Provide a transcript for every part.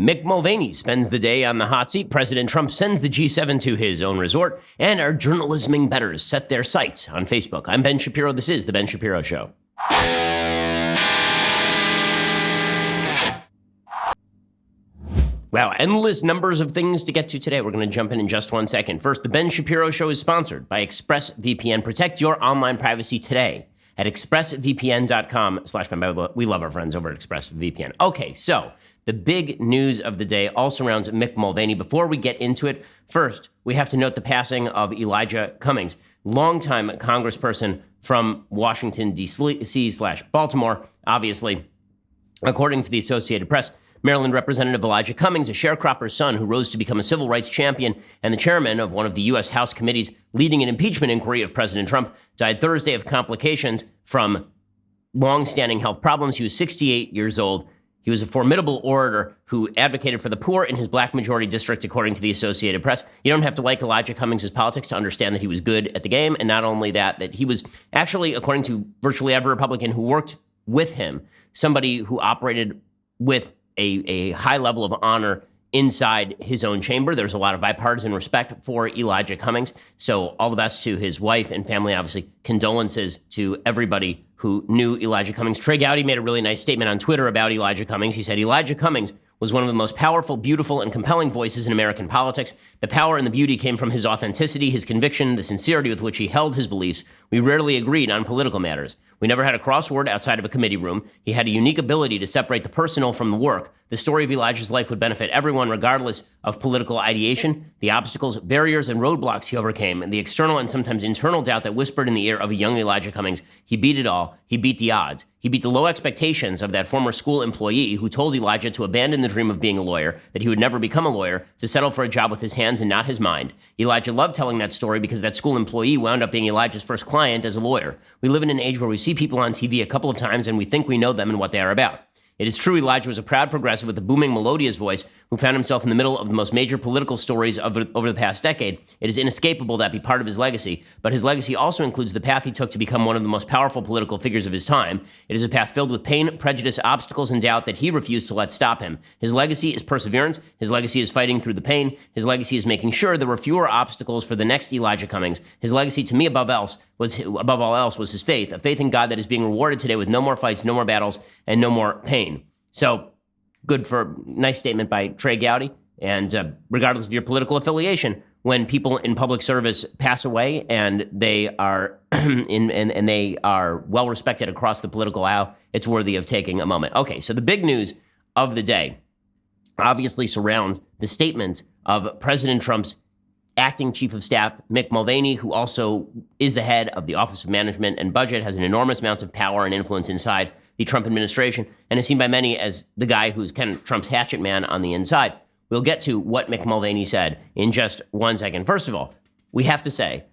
Mick Mulvaney spends the day on the hot seat. President Trump sends the G7 to his own resort. And our journalisming betters set their sights on Facebook. I'm Ben Shapiro. This is The Ben Shapiro Show. Wow, endless numbers of things to get to today. We're going to jump in just 1 second. First, The Ben Shapiro Show is sponsored by ExpressVPN. Protect your online privacy today at expressvpn.com/Ben. We love our friends over at ExpressVPN. Okay, so the big news of the day all surrounds Mick Mulvaney. Before we get into it, first, we have to note the passing of Elijah Cummings, longtime congressperson from Washington, D.C./Baltimore. Obviously, according to the Associated Press, Maryland Representative Elijah Cummings, a sharecropper's son who rose to become a civil rights champion and the chairman of one of the U.S. House committees leading an impeachment inquiry of President Trump, died Thursday of complications from long-standing health problems. He was 68 years old. He was a formidable orator who advocated for the poor in his black majority district, according to the Associated Press. You don't have to like Elijah Cummings' politics to understand that he was good at the game. And not only that, that he was actually, according to virtually every Republican who worked with him, somebody who operated with a high level of honor inside his own chamber. There's a lot of bipartisan respect for Elijah Cummings. So all the best to his wife and family. Obviously, condolences to everybody who knew Elijah Cummings. Trey Gowdy made a really nice statement on Twitter about Elijah Cummings. He said, Elijah Cummings was one of the most powerful, beautiful, and compelling voices in American politics. The power and the beauty came from his authenticity, his conviction, the sincerity with which he held his beliefs. We rarely agreed on political matters. We never had a crossword outside of a committee room. He had a unique ability to separate the personal from the work. The story of Elijah's life would benefit everyone, regardless of political ideation. The obstacles, barriers, and roadblocks he overcame, and the external and sometimes internal doubt that whispered in the ear of a young Elijah Cummings, he beat it all. He beat the odds. He beat the low expectations of that former school employee who told Elijah to abandon the dream of being a lawyer, that he would never become a lawyer, to settle for a job with his hands and not his mind. Elijah loved telling that story because that school employee wound up being Elijah's first client as a lawyer. We live in an age where we see people on TV a couple of times and we think we know them and what they are about. It is true Elijah was a proud progressive with a booming, melodious voice who found himself in the middle of the most major political stories over the past decade. It is inescapable that be part of his legacy, but his legacy also includes the path he took to become one of the most powerful political figures of his time. It is a path filled with pain, prejudice, obstacles, and doubt that he refused to let stop him. His legacy is perseverance. His legacy is fighting through the pain. His legacy is making sure there were fewer obstacles for the next Elijah Cummings. His legacy, to me, above all else, was his faith, a faith in God that is being rewarded today with no more fights, no more battles, and no more pain. So, nice statement by Trey Gowdy. And regardless of your political affiliation, when people in public service pass away and they are and they are well respected across the political aisle, it's worthy of taking a moment. Okay, so the big news of the day obviously surrounds the statement of President Trump's acting chief of staff, Mick Mulvaney, who also is the head of the Office of Management and Budget, has an enormous amount of power and influence inside the Trump administration, and is seen by many as the guy who's kind of Trump's hatchet man on the inside. We'll get to what Mick Mulvaney said in just 1 second. First of all, we have to say,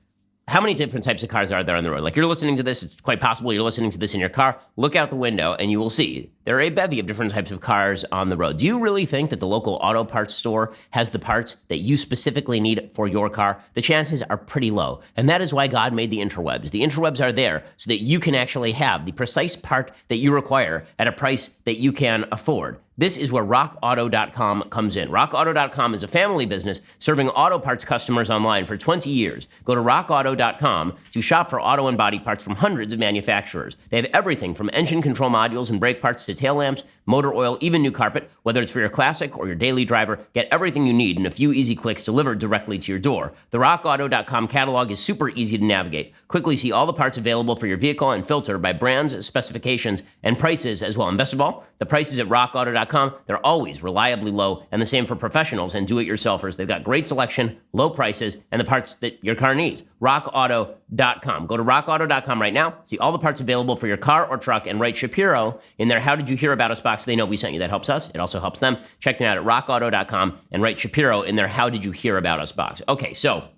how many different types of cars are there on the road? Like, you're listening to this, it's quite possible you're listening to this in your car. Look out the window and you will see there are a bevy of different types of cars on the road. Do you really think that the local auto parts store has the parts that you specifically need for your car? The chances are pretty low. And that is why God made the interwebs. The interwebs are there so that you can actually have the precise part that you require at a price that you can afford. This is where RockAuto.com comes in. RockAuto.com is a family business serving auto parts customers online for 20 years. Go to RockAuto.com to shop for auto and body parts from hundreds of manufacturers. They have everything from engine control modules and brake parts to tail lamps, motor oil, even new carpet. Whether it's for your classic or your daily driver, get everything you need in a few easy clicks delivered directly to your door. The RockAuto.com catalog is super easy to navigate. Quickly see all the parts available for your vehicle and filter by brands, specifications, and prices as well. And best of all, the prices at RockAuto.com, they're always reliably low, and the same for professionals and do-it-yourselfers. They've got great selection, low prices, and the parts that your car needs. RockAuto.com. Go to RockAuto.com right now, see all the parts available for your car or truck, and write Shapiro in their How Did You Hear About Us box so they know we sent you. That helps us. It also helps them. Check them out at RockAuto.com and write Shapiro in their How Did You Hear About Us box. Okay, so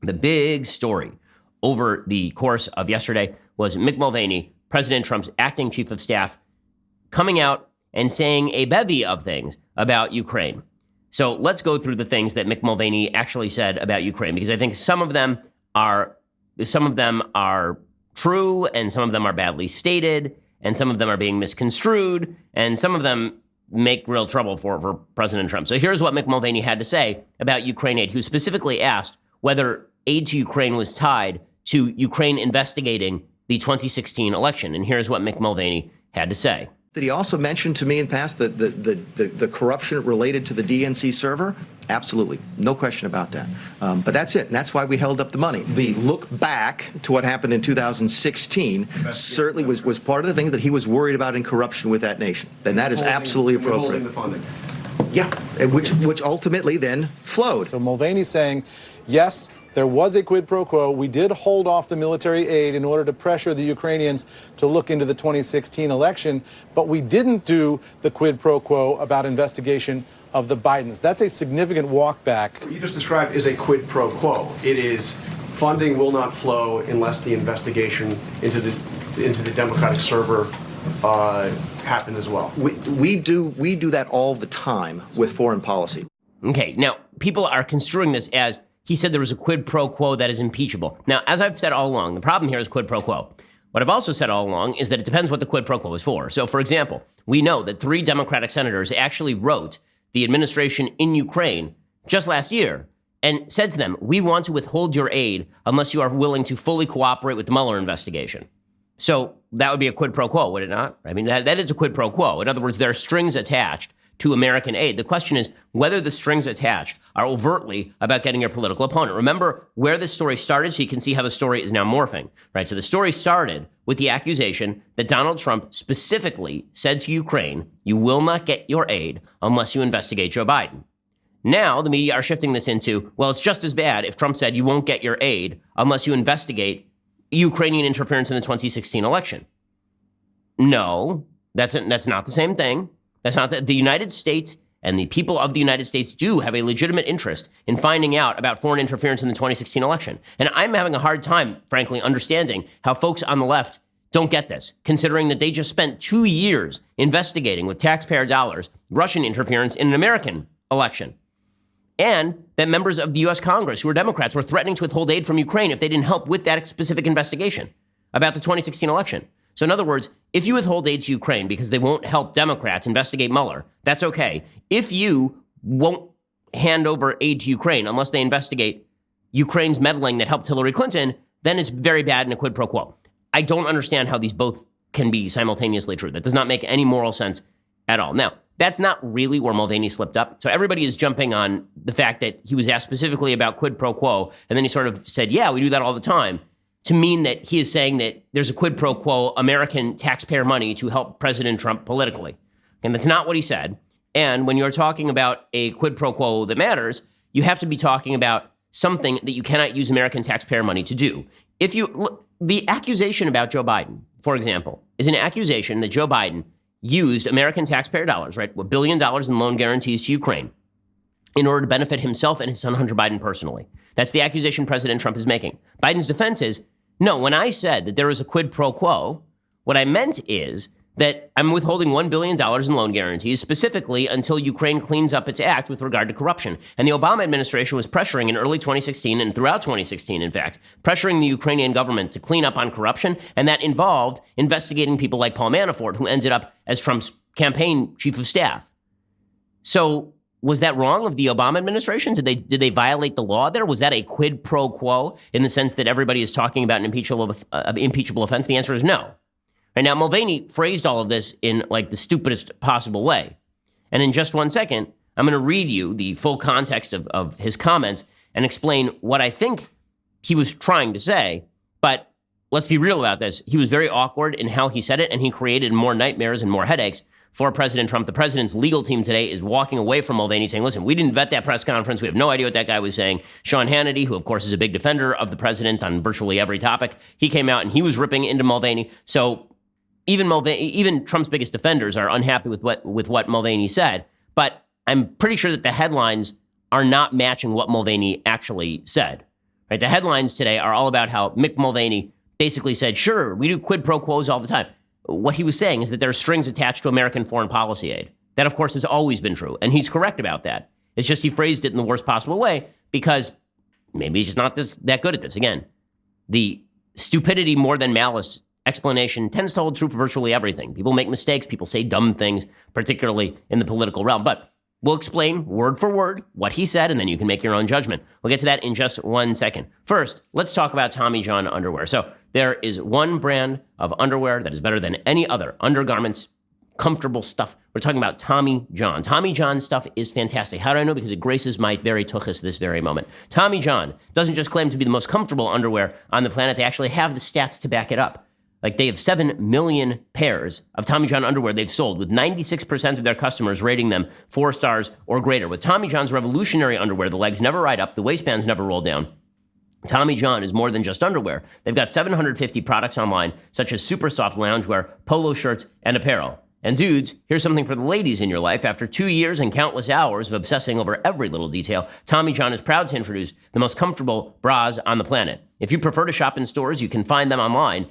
the big story over the course of yesterday was Mick Mulvaney, President Trump's acting chief of staff, coming out and saying a bevy of things about Ukraine. So let's go through the things that Mick Mulvaney actually said about Ukraine, because I think some of them are true and some of them are badly stated and some of them are being misconstrued and some of them make real trouble for President Trump. So here's what Mick Mulvaney had to say about Ukraine aid. He was specifically asked whether aid to Ukraine was tied to Ukraine investigating the 2016 election. And here's what Mick Mulvaney had to say. Did he also mention to me in the past the corruption related to the DNC server? Absolutely. No question about that. But that's it. And that's why we held up the money. The look back to what happened in 2016 certainly was part of the thing that he was worried about in corruption with that nation. And that is absolutely appropriate. The funding. Yeah, which ultimately then flowed. So Mulvaney's saying, yes, there was a quid pro quo. We did hold off the military aid in order to pressure the Ukrainians to look into the 2016 election, but we didn't do the quid pro quo about investigation of the Bidens. That's a significant walk back. What you just described is a quid pro quo. It is funding will not flow unless the investigation into the Democratic server happens as well. We do that all the time with foreign policy. Okay, now people are construing this as he said there was a quid pro quo that is impeachable. Now, as I've said all along, the problem here is quid pro quo. What I've also said all along is that it depends what the quid pro quo is for. So, for example, we know that 3 Democratic senators actually wrote the administration in Ukraine just last year and said to them, we want to withhold your aid unless you are willing to fully cooperate with the Mueller investigation. So that would be a quid pro quo, would it not? I mean, that is a quid pro quo. In other words, there are strings attached to American aid. The question is whether the strings attached are overtly about getting your political opponent. Remember where this story started so you can see how the story is now morphing, right? So the story started with the accusation that Donald Trump specifically said to Ukraine, you will not get your aid unless you investigate Joe Biden. Now the media are shifting this into, well, it's just as bad if Trump said you won't get your aid unless you investigate Ukrainian interference in the 2016 election. No, that's not the same thing. That's not the United States and the people of the United States do have a legitimate interest in finding out about foreign interference in the 2016 election. And I'm having a hard time, frankly, understanding how folks on the left don't get this, considering that they just spent 2 years investigating with taxpayer dollars Russian interference in an American election. And that members of the U.S. Congress who are Democrats were threatening to withhold aid from Ukraine if they didn't help with that specific investigation about the 2016 election. So in other words, if you withhold aid to Ukraine because they won't help Democrats investigate Mueller, that's okay. If you won't hand over aid to Ukraine unless they investigate Ukraine's meddling that helped Hillary Clinton, then it's very bad in a quid pro quo. I don't understand how these both can be simultaneously true. That does not make any moral sense at all. Now, that's not really where Mulvaney slipped up. So everybody is jumping on the fact that he was asked specifically about quid pro quo, and then he sort of said, yeah, we do that all the time, to mean that he is saying that there's a quid pro quo American taxpayer money to help President Trump politically. And that's not what he said. And when you're talking about a quid pro quo that matters, you have to be talking about something that you cannot use American taxpayer money to do. If you look, the accusation about Joe Biden, for example, is an accusation that Joe Biden used American taxpayer dollars, right, $1 billion in loan guarantees to Ukraine in order to benefit himself and his son Hunter Biden personally. That's the accusation President Trump is making. Biden's defense is, no, when I said that there was a quid pro quo, what I meant is that I'm withholding $1 billion in loan guarantees specifically until Ukraine cleans up its act with regard to corruption. And the Obama administration was pressuring in early 2016 and throughout 2016, in fact, pressuring the Ukrainian government to clean up on corruption. And that involved investigating people like Paul Manafort, who ended up as Trump's campaign chief of staff. So was that wrong of the Obama administration? Did they violate the law there? Was that a quid pro quo in the sense that everybody is talking about an impeachable offense? The answer is no. And now Mulvaney phrased all of this in like the stupidest possible way. And in just 1 second, I'm going to read you the full context of his comments and explain what I think he was trying to say. But let's be real about this. He was very awkward in how he said it, and he created more nightmares and more headaches for President Trump. The president's legal team today is walking away from Mulvaney saying, listen, we didn't vet that press conference. We have no idea what that guy was saying. Sean Hannity, who of course is a big defender of the president on virtually every topic, he came out and he was ripping into Mulvaney. So even Trump's biggest defenders are unhappy with what Mulvaney said. But I'm pretty sure that the headlines are not matching what Mulvaney actually said. Right? The headlines today are all about how Mick Mulvaney basically said, sure, we do quid pro quos all the time. What he was saying is that there are strings attached to American foreign policy aid. That, of course, has always been true. And he's correct about that. It's just he phrased it in the worst possible way because maybe he's just not that good at this. Again, the stupidity more than malice explanation tends to hold true for virtually everything. People make mistakes. People say dumb things, particularly in the political realm. But we'll explain word for word what he said, and then you can make your own judgment. We'll get to that in just 1 second. First, let's talk about Tommy John underwear. So there is one brand of underwear that is better than any other. Undergarments, comfortable stuff. We're talking about Tommy John. Tommy John stuff is fantastic. How do I know? Because it graces my very tuchus this very moment. Tommy John doesn't just claim to be the most comfortable underwear on the planet. They actually have the stats to back it up. Like, they have 7 million pairs of Tommy John underwear they've sold, with 96% of their customers rating them 4 stars or greater. With Tommy John's revolutionary underwear, the legs never ride up, the waistbands never roll down. Tommy John is more than just underwear. They've got 750 products online, such as super soft loungewear, polo shirts, and apparel. And dudes, here's something for the ladies in your life. After 2 years and countless hours of obsessing over every little detail, Tommy John is proud to introduce the most comfortable bras on the planet. If you prefer to shop in stores, you can find them online.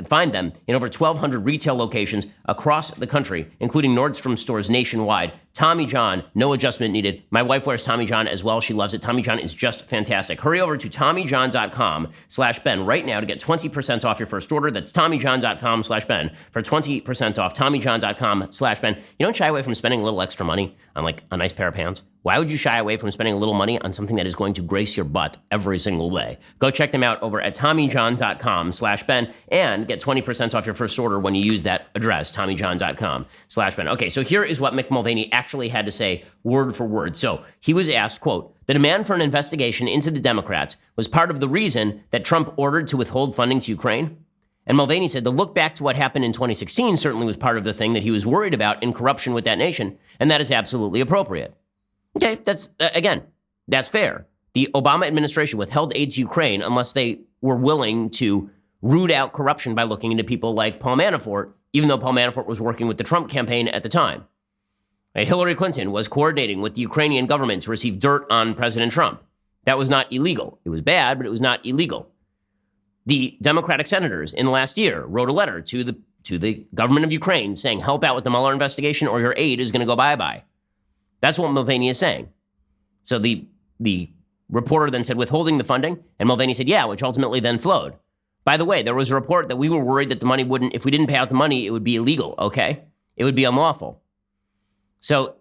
Find them in over 1,200 retail locations across the country, including Nordstrom stores nationwide. Tommy John, no adjustment needed. My wife wears Tommy John as well. She loves it. Tommy John is just fantastic. Hurry over to TommyJohn.com/Ben right now to get 20% off your first order. That's TommyJohn.com/Ben for 20% off. TommyJohn.com/Ben. You don't shy away from spending a little extra money on, like, a nice pair of pants. Why would you shy away from spending a little money on something that is going to grace your butt every single way? Go check them out over at TommyJohn.com/Ben and get 20% off your first order when you use that address, TommyJohn.com/Ben. Okay, so here is what Mick Mulvaney actually had to say word for word. So he was asked, quote, "The demand for an investigation into the Democrats was part of the reason that Trump ordered to withhold funding to Ukraine?" And Mulvaney said the look back to what happened in 2016 certainly was part of the thing that he was worried about in corruption with that nation, and that is absolutely appropriate. Okay, that's fair. The Obama administration withheld aid to Ukraine unless they were willing to root out corruption by looking into people like Paul Manafort, even though Paul Manafort was working with the Trump campaign at the time. Right? Hillary Clinton was coordinating with the Ukrainian government to receive dirt on President Trump. That was not illegal. It was bad, but it was not illegal. The Democratic senators in the last year wrote a letter to the government of Ukraine saying, help out with the Mueller investigation or your aid is going to go bye-bye. That's what Mulvaney is saying. So the reporter then said withholding the funding, and Mulvaney said, yeah, which ultimately then flowed. By the way, there was a report that we were worried that the money if we didn't pay out the money, it would be illegal, okay? It would be unlawful. So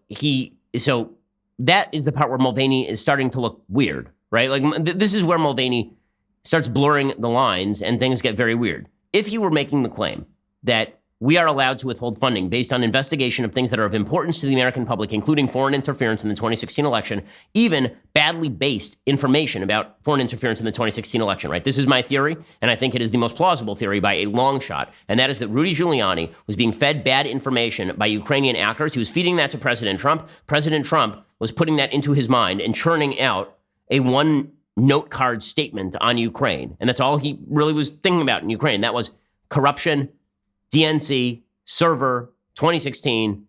that is the part where Mulvaney is starting to look weird, right? Like, this is where Mulvaney starts blurring the lines and things get very weird. If you were making the claim that we are allowed to withhold funding based on investigation of things that are of importance to the American public, including foreign interference in the 2016 election, even badly based information about foreign interference in the 2016 election, right? This is my theory, and I think it is the most plausible theory by a long shot, and that is that Rudy Giuliani was being fed bad information by Ukrainian actors. He was feeding that to President Trump. President Trump was putting that into his mind and churning out a one-note card statement on Ukraine, and that's all he really was thinking about in Ukraine. That was corruption, DNC, server, 2016,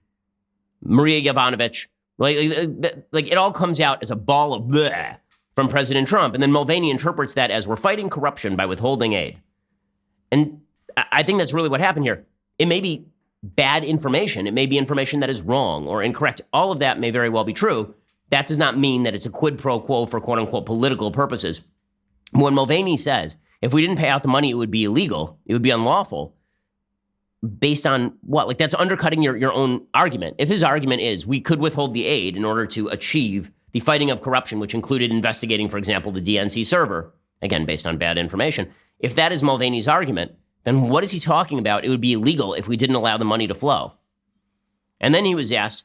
Maria Yovanovitch. Like it all comes out as a ball of bleh from President Trump. And then Mulvaney interprets that as we're fighting corruption by withholding aid. And I think that's really what happened here. It may be bad information. It may be information that is wrong or incorrect. All of that may very well be true. That does not mean that it's a quid pro quo for quote unquote political purposes. When Mulvaney says, if we didn't pay out the money, it would be illegal, it would be unlawful, based on what? Like, that's undercutting your own argument. If his argument is we could withhold the aid in order to achieve the fighting of corruption, which included investigating, for example, the DNC server, again, based on bad information, if that is Mulvaney's argument, then what is he talking about? It would be illegal if we didn't allow the money to flow. And then he was asked,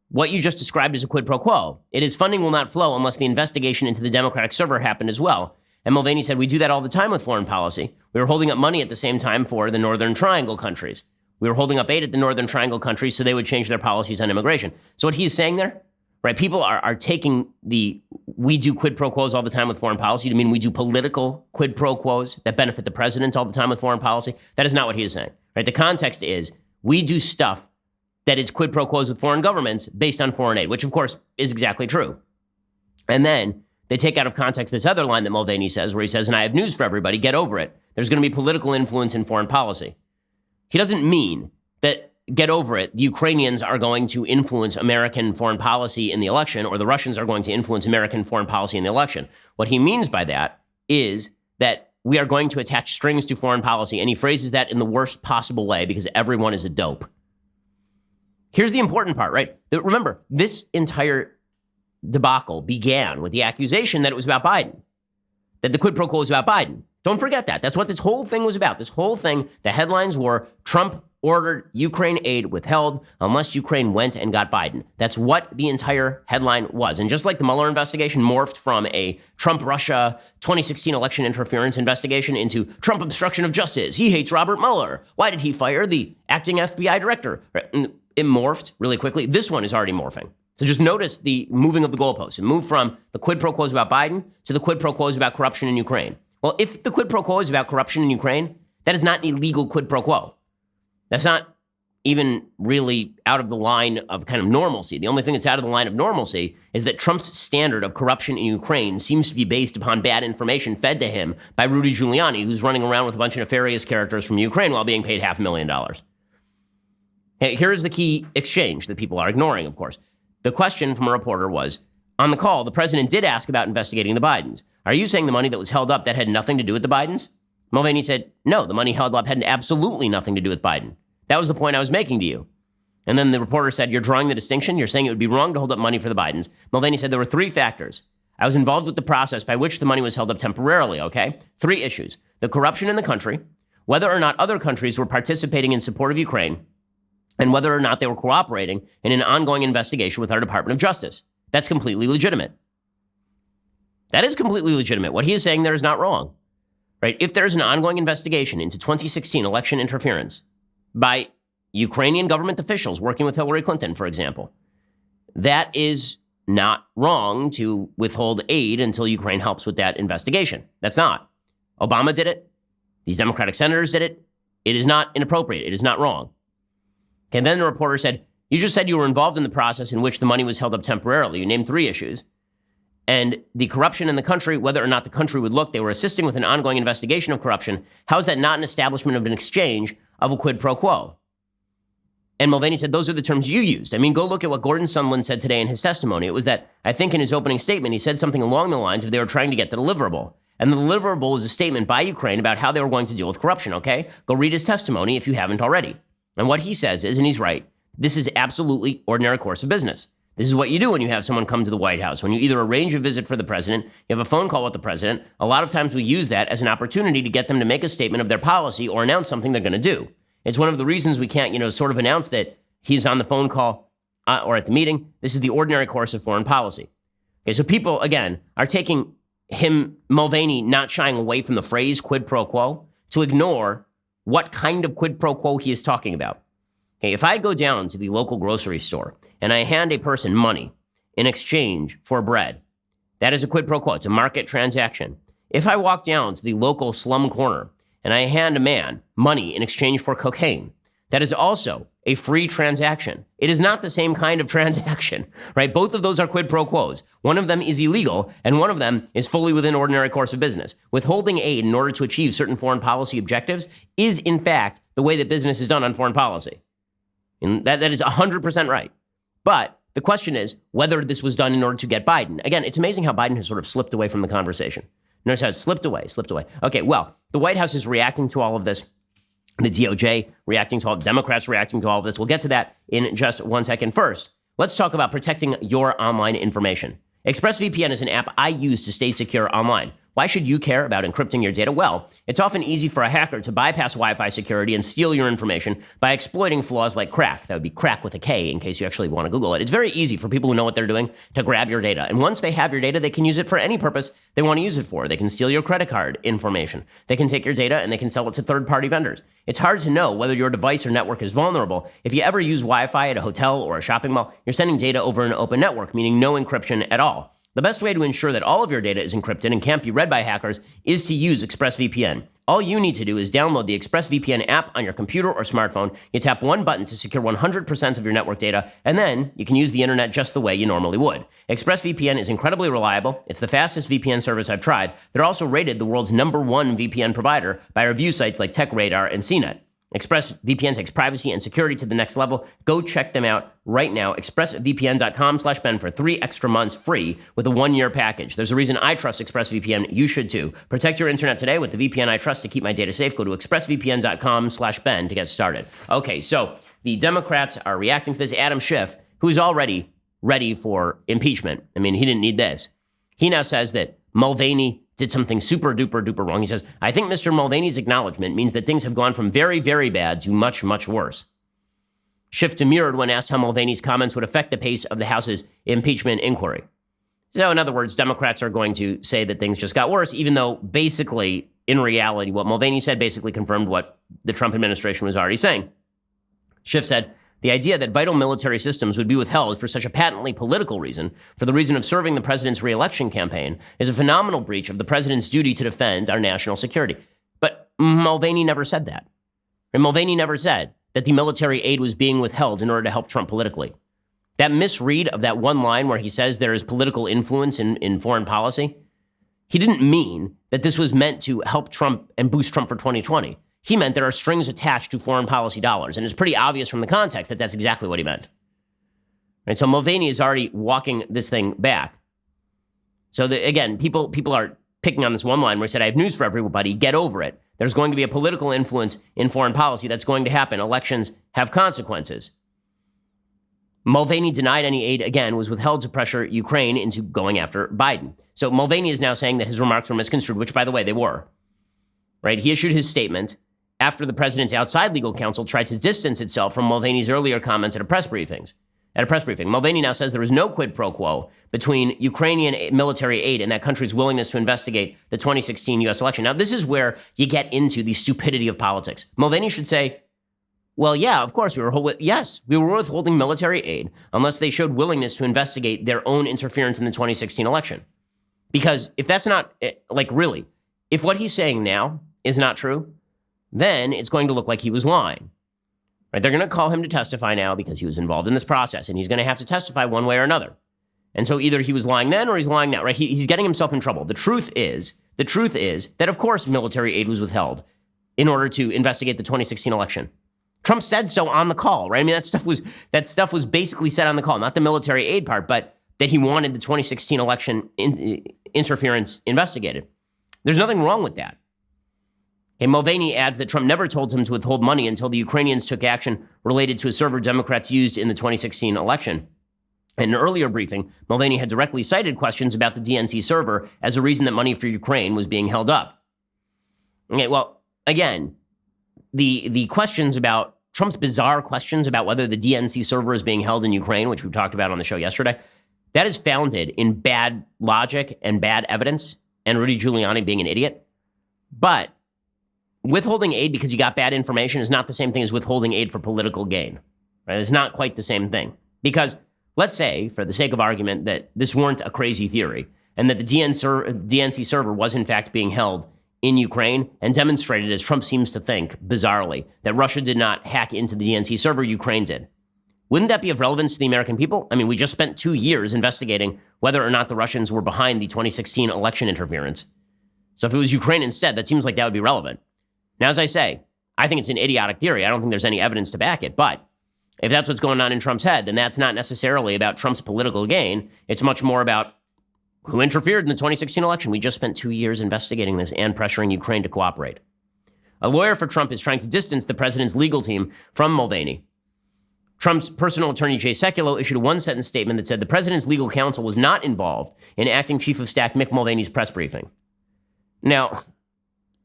what you just described as a quid pro quo. It is funding will not flow unless the investigation into the Democratic server happened as well. And Mulvaney said, we do that all the time with foreign policy. We were holding up money at the same time for the Northern Triangle countries. We were holding up aid at the Northern Triangle countries so they would change their policies on immigration. So what he's saying there, right, people are taking we do quid pro quos all the time with foreign policy to mean we do political quid pro quos that benefit the president all the time with foreign policy. That is not what he is saying, right? The context is we do stuff that is quid pro quos with foreign governments based on foreign aid, which of course is exactly true. And then they take out of context this other line that Mulvaney says, where he says, and I have news for everybody, get over it. There's going to be political influence in foreign policy. He doesn't mean that, get over it, the Ukrainians are going to influence American foreign policy in the election, or the Russians are going to influence American foreign policy in the election. What he means by that is that we are going to attach strings to foreign policy. And he phrases that in the worst possible way because everyone is a dope. Here's the important part, right? Remember, this entire debacle began with the accusation that it was about Biden, that the quid pro quo was about Biden. Don't forget that. That's what this whole thing was about. This whole thing, the headlines were Trump ordered Ukraine aid withheld unless Ukraine went and got Biden. That's what the entire headline was. And just like the Mueller investigation morphed from a Trump-Russia 2016 election interference investigation into Trump obstruction of justice. He hates Robert Mueller. Why did he fire the acting FBI director? It morphed really quickly. This one is already morphing. So just notice the moving of the goalposts. It moved from the quid pro quo is about Biden to the quid pro quo is about corruption in Ukraine. Well, if the quid pro quo is about corruption in Ukraine, that is not an illegal quid pro quo. That's not even really out of the line of kind of normalcy. The only thing that's out of the line of normalcy is that Trump's standard of corruption in Ukraine seems to be based upon bad information fed to him by Rudy Giuliani, who's running around with a bunch of nefarious characters from Ukraine while being paid $500,000. Hey, here's the key exchange that people are ignoring, of course. The question from a reporter was, on the call, the president did ask about investigating the Bidens. Are you saying the money that was held up, that had nothing to do with the Bidens? Mulvaney said, no, the money held up had absolutely nothing to do with Biden. That was the point I was making to you. And then the reporter said, you're drawing the distinction. You're saying it would be wrong to hold up money for the Bidens. Mulvaney said there were three factors. I was involved with the process by which the money was held up temporarily, okay? Three issues. The corruption in the country, whether or not other countries were participating in support of Ukraine, and whether or not they were cooperating in an ongoing investigation with our Department of Justice. That's completely legitimate. That is completely legitimate. What he is saying there is not wrong, right? If there's an ongoing investigation into 2016 election interference by Ukrainian government officials working with Hillary Clinton, for example, that is not wrong to withhold aid until Ukraine helps with that investigation. That's not. Obama did it. These Democratic senators did it. It is not inappropriate. It is not wrong. And then the reporter said, you just said you were involved in the process in which the money was held up temporarily. You named three issues. And the corruption in the country, whether or not the country would look, they were assisting with an ongoing investigation of corruption. How is that not an establishment of an exchange of a quid pro quo? And Mulvaney said, those are the terms you used. I mean, go look at what Gordon Sondland said today in his testimony. It was that, I think in his opening statement, he said something along the lines of they were trying to get the deliverable. And the deliverable was a statement by Ukraine about how they were going to deal with corruption, okay? Go read his testimony if you haven't already. And what he says is, and he's right, this is absolutely ordinary course of business. This is what you do when you have someone come to the White House. When you either arrange a visit for the president, you have a phone call with the president. A lot of times we use that as an opportunity to get them to make a statement of their policy or announce something they're going to do. It's one of the reasons we can't, sort of announce that he's on the phone call or at the meeting. This is the ordinary course of foreign policy. Okay, so people, again, are taking Mulvaney, not shying away from the phrase quid pro quo to ignore what kind of quid pro quo he is talking about. Okay, if I go down to the local grocery store and I hand a person money in exchange for bread, that is a quid pro quo. It's a market transaction. If I walk down to the local slum corner and I hand a man money in exchange for cocaine, that is also a free transaction. It is not the same kind of transaction, right? Both of those are quid pro quos. One of them is illegal, and one of them is fully within ordinary course of business. Withholding aid in order to achieve certain foreign policy objectives is, in fact, the way that business is done on foreign policy. And that is 100% right. But the question is whether this was done in order to get Biden. Again, it's amazing how Biden has sort of slipped away from the conversation. Notice how it slipped away. Okay, well, the White House is reacting to all of this. The DOJ reacting to all, Democrats reacting to all of this. We'll get to that in just 1 second. First, let's talk about protecting your online information. ExpressVPN is an app I use to stay secure online. Why should you care about encrypting your data? Well, it's often easy for a hacker to bypass Wi-Fi security and steal your information by exploiting flaws like crack. That would be crack with a K in case you actually want to Google it. It's very easy for people who know what they're doing to grab your data. And once they have your data, they can use it for any purpose they want to use it for. They can steal your credit card information. They can take your data and they can sell it to third-party vendors. It's hard to know whether your device or network is vulnerable. If you ever use Wi-Fi at a hotel or a shopping mall, you're sending data over an open network, meaning no encryption at all. The best way to ensure that all of your data is encrypted and can't be read by hackers is to use ExpressVPN. All you need to do is download the ExpressVPN app on your computer or smartphone. You tap one button to secure 100% of your network data, and then you can use the internet just the way you normally would. ExpressVPN is incredibly reliable. It's the fastest VPN service I've tried. They're also rated the world's #1 VPN provider by review sites like TechRadar and CNET. ExpressVPN takes privacy and security to the next level. Go check them out right now. ExpressVPN.com/Ben for 3 extra months free with a 1-year package. There's a reason I trust ExpressVPN. You should too. Protect your internet today with the VPN I trust to keep my data safe. Go to ExpressVPN.com/Ben to get started. Okay, so the Democrats are reacting to this. Adam Schiff, who's already ready for impeachment. I mean, he didn't need this. He now says that Mulvaney did something super duper duper wrong. He says, I think Mr. Mulvaney's acknowledgement means that things have gone from very, very bad to much, much worse. Schiff demurred when asked how Mulvaney's comments would affect the pace of the House's impeachment inquiry. So in other words, Democrats are going to say that things just got worse, even though basically, in reality, what Mulvaney said basically confirmed what the Trump administration was already saying. Schiff said, the idea that vital military systems would be withheld for such a patently political reason, for the reason of serving the president's reelection campaign, is a phenomenal breach of the president's duty to defend our national security. But Mulvaney never said that. And Mulvaney never said that the military aid was being withheld in order to help Trump politically. That misread of that one line where he says there is political influence in foreign policy, he didn't mean that this was meant to help Trump and boost Trump for 2020. He meant there are strings attached to foreign policy dollars. And it's pretty obvious from the context that that's exactly what he meant. Right? So Mulvaney is already walking this thing back. So again, people are picking on this one line where he said, I have news for everybody, get over it. There's going to be a political influence in foreign policy that's going to happen. Elections have consequences. Mulvaney denied any aid, again, was withheld to pressure Ukraine into going after Biden. So Mulvaney is now saying that his remarks were misconstrued, which, by the way, they were. Right? He issued his statement after the president's outside legal counsel tried to distance itself from Mulvaney's earlier comments at a press briefing. Mulvaney now says there is no quid pro quo between Ukrainian military aid and that country's willingness to investigate the 2016 U.S. election. Now, this is where you get into the stupidity of politics. Mulvaney should say, well, yeah, of course, we were withholding military aid unless they showed willingness to investigate their own interference in the 2016 election. Because if that's not, really, if what he's saying now is not true, then it's going to look like he was lying. Right? They're going to call him to testify now because he was involved in this process, and he's going to have to testify one way or another. And so either he was lying then or he's lying now. Right? He's getting himself in trouble. The truth is that, of course, military aid was withheld in order to investigate the 2016 election. Trump said so on the call, right? I mean, that stuff was basically said on the call, not the military aid part, but that he wanted the 2016 election interference investigated. There's nothing wrong with that. Okay, Mulvaney adds that Trump never told him to withhold money until the Ukrainians took action related to a server Democrats used in the 2016 election. In an earlier briefing, Mulvaney had directly cited questions about the DNC server as a reason that money for Ukraine was being held up. Okay, well, again, the questions about Trump's bizarre questions about whether the DNC server is being held in Ukraine, which we talked about on the show yesterday, that is founded in bad logic and bad evidence, and Rudy Giuliani being an idiot. But withholding aid because you got bad information is not the same thing as withholding aid for political gain. Right? It's not quite the same thing. Because let's say, for the sake of argument, that this weren't a crazy theory and that the DNC server was in fact being held in Ukraine and demonstrated, as Trump seems to think, bizarrely, that Russia did not hack into the DNC server, Ukraine did. Wouldn't that be of relevance to the American people? I mean, we just spent 2 years investigating whether or not the Russians were behind the 2016 election interference. So if it was Ukraine instead, that seems like that would be relevant. Now, as I say, I think it's an idiotic theory. I don't think there's any evidence to back it. But if that's what's going on in Trump's head, then that's not necessarily about Trump's political gain. It's much more about who interfered in the 2016 election. We just spent 2 years investigating this and pressuring Ukraine to cooperate. A lawyer for Trump is trying to distance the president's legal team from Mulvaney. Trump's personal attorney, Jay Sekulow, issued a one-sentence statement that said the president's legal counsel was not involved in acting chief of staff Mick Mulvaney's press briefing. Now,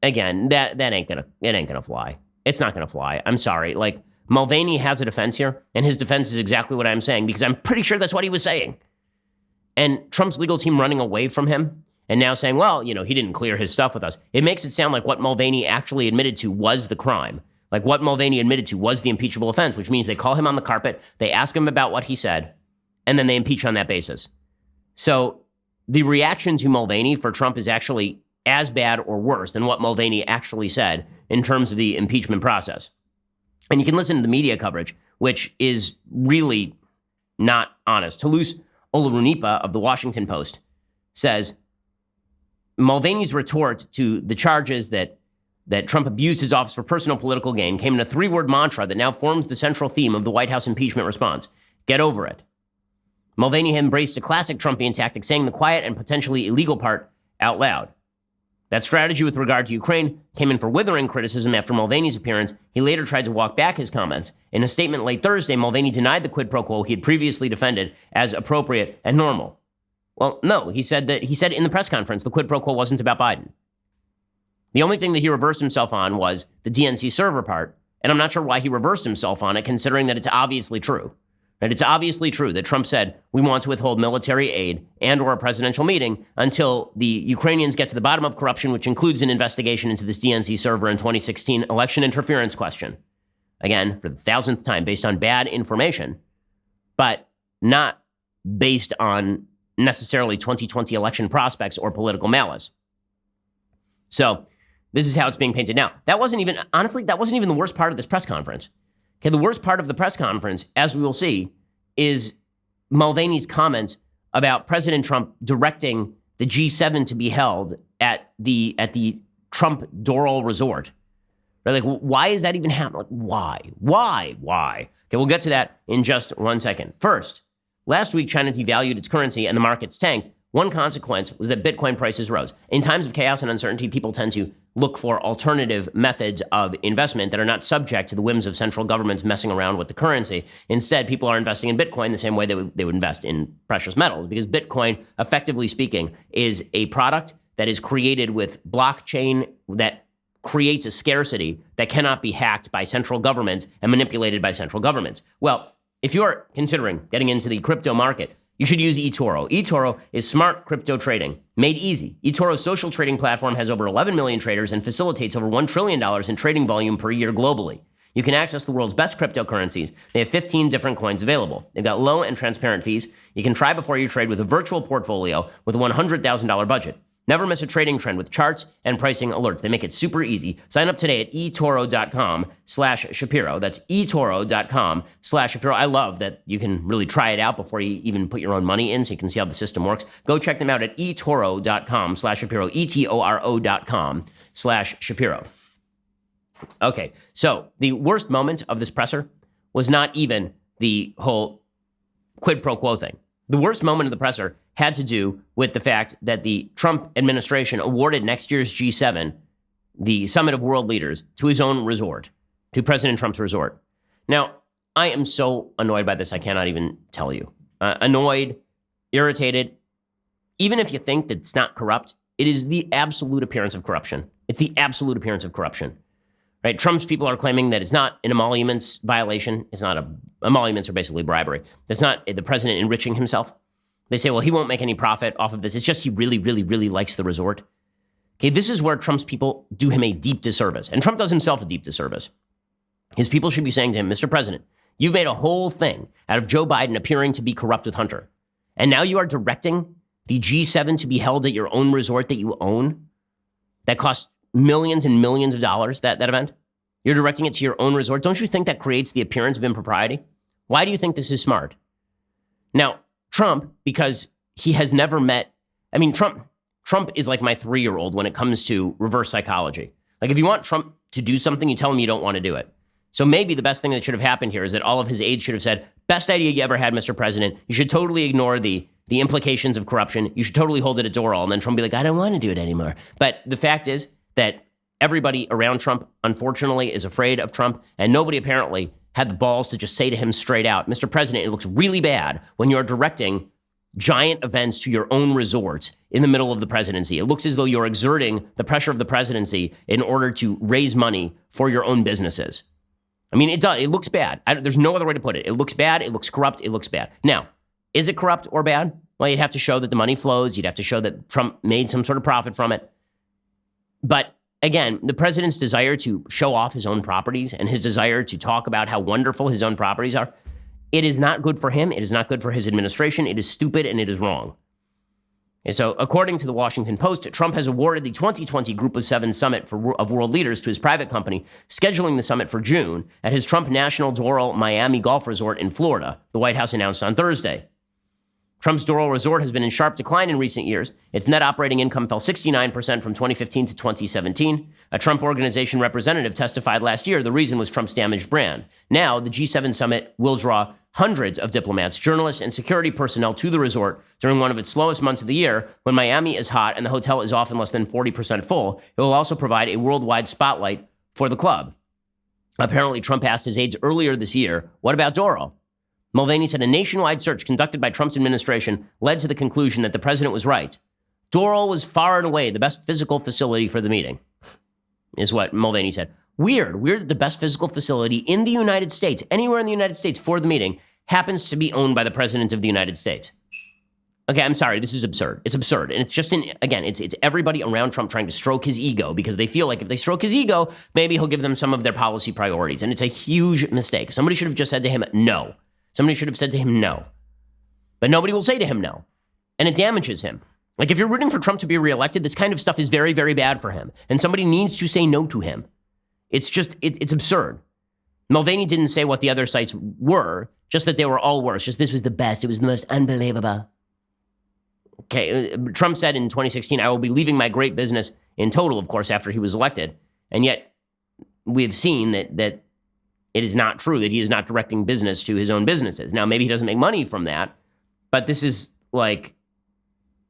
again, that ain't gonna fly. It's not gonna fly. I'm sorry. Mulvaney has a defense here, and his defense is exactly what I'm saying, because I'm pretty sure that's what he was saying. And Trump's legal team running away from him and now saying, well, he didn't clear his stuff with us. It makes it sound like what Mulvaney actually admitted to was the crime. Like what Mulvaney admitted to was the impeachable offense, which means they call him on the carpet, they ask him about what he said, and then they impeach on that basis. So the reaction to Mulvaney for Trump is actually as bad or worse than what Mulvaney actually said in terms of the impeachment process. And you can listen to the media coverage, which is really not honest. Toulouse Olorunipa of the Washington Post says Mulvaney's retort to the charges that that Trump abused his office for personal political gain came in a 3-word mantra that now forms the central theme of the White House impeachment response. Get over it. Mulvaney embraced a classic Trumpian tactic, saying the quiet and potentially illegal part out loud. That strategy with regard to Ukraine came in for withering criticism after Mulvaney's appearance. He later tried to walk back his comments. In a statement late Thursday, Mulvaney denied the quid pro quo he had previously defended as appropriate and normal. Well, no, he said in the press conference the quid pro quo wasn't about Biden. The only thing that he reversed himself on was the DNC server part, and I'm not sure why he reversed himself on it, considering that it's obviously true. Right? It's obviously true that Trump said we want to withhold military aid and or a presidential meeting until the Ukrainians get to the bottom of corruption, which includes an investigation into this DNC server and 2016 election interference question. Again, for the 1,000th time, based on bad information, but not based on necessarily 2020 election prospects or political malice. So this is how it's being painted now. That wasn't even the worst part of this press conference. Okay, the worst part of the press conference, as we will see, is Mulvaney's comments about President Trump directing the G7 to be held at the Trump Doral Resort. Right? Like, why is that even happening? Like, why? Okay, we'll get to that in just 1 second. First, last week, China devalued its currency and the markets tanked. One consequence was that Bitcoin prices rose. In times of chaos and uncertainty, people tend to look for alternative methods of investment that are not subject to the whims of central governments messing around with the currency. Instead, people are investing in Bitcoin the same way they would invest in precious metals, because Bitcoin, effectively speaking, is a product that is created with blockchain that creates a scarcity that cannot be hacked by central governments and manipulated by central governments. Well, if you're considering getting into the crypto market, you should use eToro. eToro is smart crypto trading made easy. eToro's social trading platform has over 11 million traders and facilitates over $1 trillion in trading volume per year globally. You can access the world's best cryptocurrencies. They have 15 different coins available. They've got low and transparent fees. You can try before you trade with a virtual portfolio with a $100,000 budget. Never miss a trading trend with charts and pricing alerts. They make it super easy. Sign up today at eToro.com/Shapiro. That's eToro.com/Shapiro. I love that you can really try it out before you even put your own money in, so you can see how the system works. Go check them out at eToro.com/Shapiro, eToro.com/Shapiro. Okay, so the worst moment of this presser was not even the whole quid pro quo thing. The worst moment of the presser had to do with the fact that the Trump administration awarded next year's G7, the Summit of World Leaders, to his own resort, to President Trump's resort. Now, I am so annoyed by this, I cannot even tell you. Annoyed, irritated. Even if you think that it's not corrupt, it is the absolute appearance of corruption. It's the absolute appearance of corruption. Right? Trump's people are claiming that it's not an emoluments violation. It's not emoluments are basically bribery. That's not the president enriching himself. They say, well, he won't make any profit off of this. It's just he really, really, really likes the resort. Okay, this is where Trump's people do him a deep disservice. And Trump does himself a deep disservice. His people should be saying to him, Mr. President, you've made a whole thing out of Joe Biden appearing to be corrupt with Hunter. And now you are directing the G7 to be held at your own resort that you own? That costs millions and millions of dollars, that event? You're directing it to your own resort? Don't you think that creates the appearance of impropriety? Why do you think this is smart? Now, Trump, because he has never met, Trump is like my 3-year-old when it comes to reverse psychology. Like, if you want Trump to do something, you tell him you don't want to do it. So maybe the best thing that should have happened here is that all of his aides should have said, best idea you ever had, Mr. President. You should totally ignore the implications of corruption. You should totally hold it at Doral. And then Trump be like, I don't want to do it anymore. But the fact is that everybody around Trump, unfortunately, is afraid of Trump. And nobody apparently had the balls to just say to him straight out, Mr. President, it looks really bad when you're directing giant events to your own resort in the middle of the presidency. It looks as though you're exerting the pressure of the presidency in order to raise money for your own businesses. It does. It looks bad. There's no other way to put it. It looks bad. It looks corrupt. It looks bad. Now, is it corrupt or bad? Well, you'd have to show that the money flows. You'd have to show that Trump made some sort of profit from it. But again, the president's desire to show off his own properties and his desire to talk about how wonderful his own properties are, it is not good for him. It is not good for his administration. It is stupid and it is wrong. And so, according to the Washington Post, Trump has awarded the 2020 Group of 7 Summit of World Leaders to his private company, scheduling the summit for June at his Trump National Doral Miami Golf Resort in Florida, the White House announced on Thursday. Trump's Doral Resort has been in sharp decline in recent years. Its net operating income fell 69% from 2015 to 2017. A Trump organization representative testified last year the reason was Trump's damaged brand. Now, the G7 summit will draw hundreds of diplomats, journalists, and security personnel to the resort during one of its slowest months of the year when Miami is hot and the hotel is often less than 40% full. It will also provide a worldwide spotlight for the club. Apparently, Trump asked his aides earlier this year, what about Doral? Mulvaney said a nationwide search conducted by Trump's administration led to the conclusion that the president was right. Doral was far and away the best physical facility for the meeting, is what Mulvaney said. Weird that the best physical facility in the United States, anywhere in the United States for the meeting, happens to be owned by the president of the United States. Okay, I'm sorry, this is absurd. It's absurd. And it's just, it's everybody around Trump trying to stroke his ego because they feel like if they stroke his ego, maybe he'll give them some of their policy priorities. And it's a huge mistake. Somebody should have just said to him, no. Somebody should have said to him, no. But nobody will say to him, no. And it damages him. Like, if you're rooting for Trump to be reelected, this kind of stuff is very, very bad for him. And somebody needs to say no to him. It's just, it's absurd. Mulvaney didn't say what the other sites were, just that they were all worse. Just this was the best. It was the most unbelievable. Okay, Trump said in 2016, I will be leaving my great business in total, of course, after he was elected. And yet, we've seen that it is not true, that he is not directing business to his own businesses. Now, maybe he doesn't make money from that, but this is like,